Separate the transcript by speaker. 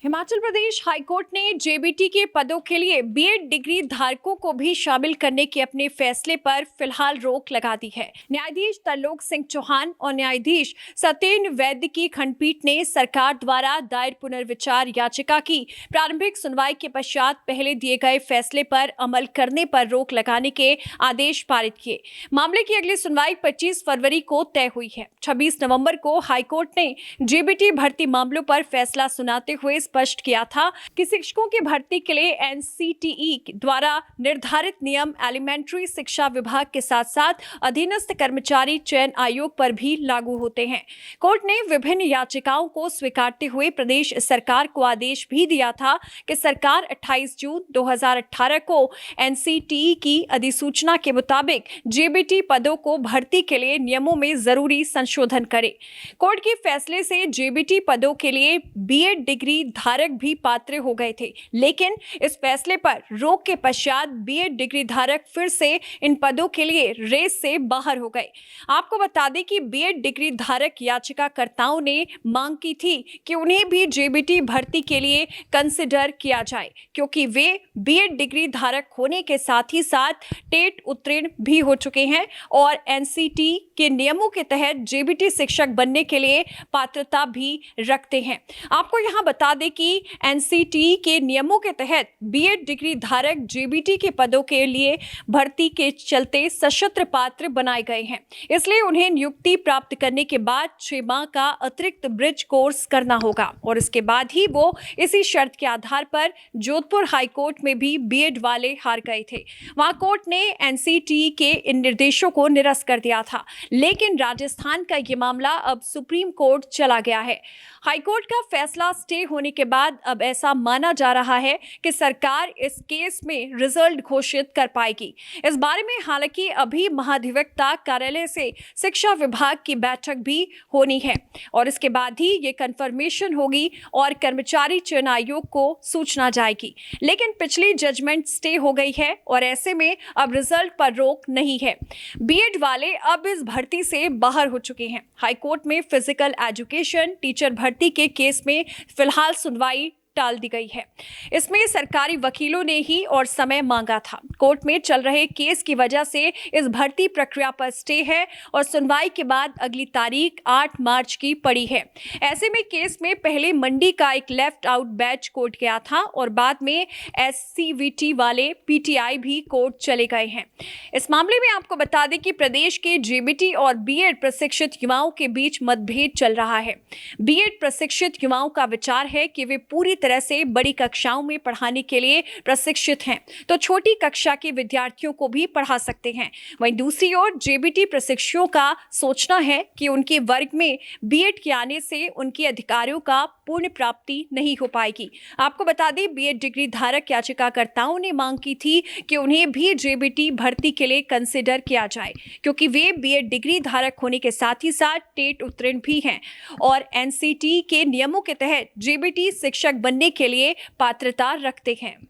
Speaker 1: Himachal Pradesh high court ने JBT के पदों के लिए बीएड डिग्री धारकों को भी शामिल करने के अपने फैसले पर फिलहाल रोक लगा दी है। न्यायाधीश तरलोक सिंह चौहान और न्यायाधीश सत्येंद्र वैद्य की खंडपीठ ने सरकार द्वारा दायर पुनर्विचार याचिका की प्रारंभिक सुनवाई के पश्चात पहले दिए गए फैसले पर अमल करने पर रोक लगाने के आदेश पारित किए। मामले की अगली सुनवाई 25 फरवरी को तय हुई है। 26 नवंबर को हाईकोर्ट ने जेबीटी भर्ती मामलों पर फैसला सुनाते हुए स्पष्ट किया था कि शिक्षकों की भर्ती के लिए एनसीटीई द्वारा निर्धारित नियम एलिमेंट्री शिक्षा विभाग के साथ साथ अधीनस्थ कर्मचारी चयन आयोग पर भी लागू होते हैं। कोर्ट ने विभिन्न याचिकाओं को स्वीकारते हुए प्रदेश सरकार को आदेश भी दिया था कि सरकार 28 जून 2018 को एनसीटीई की अधिसूचना के मुताबिक जेबीटी पदों को भर्ती के लिए नियमों में जरूरी संशोधन करे। कोर्ट के फैसले से जेबीटी पदों के लिए बीएड डिग्री धारक भी पात्र हो गए थे, लेकिन इस फैसले पर रोक के पश्चात बीएड डिग्री धारक फिर से इन पदों के लिए रेस से बाहर हो गए। आपको बता दें कि बीएड डिग्री धारक याचिकाकर्ताओं ने मांग की थी कि उन्हें भी जेबीटी भर्ती के लिए कंसिडर किया जाए, क्योंकि वे बीएड डिग्री धारक होने के साथ ही साथ टेट उत्तीर्ण भी हो चुके हैं और एनसीटी के नियमों के तहत जेबीटी शिक्षक बनने के लिए पात्रता भी रखते हैं। आपको यहां बता दें कि एनसीटी के नियमों के तहत बीएड डिग्री धारक जेबीटी के पदों के लिए भर्ती के चलते सशस्त्र पात्र बनाए गए हैं, इसलिए उन्हें नियुक्ति प्राप्त करने के बाद 6 माह का अतिरिक्त ब्रिज कोर्स करना होगा और इसके बाद ही वो इसी शर्त के आधार पर जोधपुर हाईकोर्ट में भी बीएड वाले हार गए थे। वहां कोर्ट ने एनसीटी के इन निर्देशों को निरस्त कर दिया था, लेकिन राजस्थान का ये मामला अब सुप्रीम कोर्ट चला गया है। हाईकोर्ट का फैसला स्टे होने के बाद अब ऐसा माना जा रहा है कि सरकार इस केस में रिजल्ट घोषित कर पाएगी। इस बारे में हालांकि अभी महाधिवक्ता कार्यालय से शिक्षा विभाग की बैठक भी होनी है और इसके बाद ही ये कंफर्मेशन होगी और कर्मचारी चयन आयोग को सूचना जाएगी। लेकिन पिछली जजमेंट स्टे हो गई है और ऐसे में अब रिजल्ट पर रोक नहीं है। बीएड वाले अब इस भर्ती से बाहर हो चुके हैं। हाईकोर्ट में फिजिकल एजुकेशन टीचर भर्ती के केस में फिलहाल सुनवाई टाल दी गई है। इसमें सरकारी वकीलों ने ही और समय मांगा था। कोर्ट में चल रहे केस की वजह से इस भर्ती प्रक्रिया पर स्टे है और सुनवाई के बाद अगली तारीख 8 मार्च की पड़ी है। ऐसे में केस में पहले मंडी का एक लेफ्ट आउट बैच कोर्ट गया था और बाद में एससीवीटी वाले पीटीआई भी कोर्ट चले गए हैं। इस मामले में आपको बता दें कि प्रदेश के जेबीटी और बीएड प्रशिक्षित युवाओं के बीच मतभेद चल रहा है। बीएड प्रशिक्षित युवाओं का विचार है कि वे पूरी तरह से बड़ी कक्षाओं में पढ़ाने के लिए प्रशिक्षित हैं, तो छोटी कक्षा के विद्यार्थियों को भी पढ़ा सकते हैं। वहीं दूसरी ओर जेबीटी प्रशिक्षुओं का सोचना है कि उनके वर्ग में बीएड के आने से उनके अधिकारों का पूर्ण प्राप्ति नहीं हो पाएगी। आपको बता दें, बीएड डिग्री धारक याचिकाकर्ताओं ने मांग की थी कि उन्हें भी जेबीटी भर्ती के लिए कंसिडर किया जाए, क्योंकि वे बीएड डिग्री धारक होने के साथ ही साथ टेट उत्तीर्ण भी हैं और एनसीटी के नियमों के तहत जेबीटी शिक्षक बनने के लिए पात्रता रखते हैं।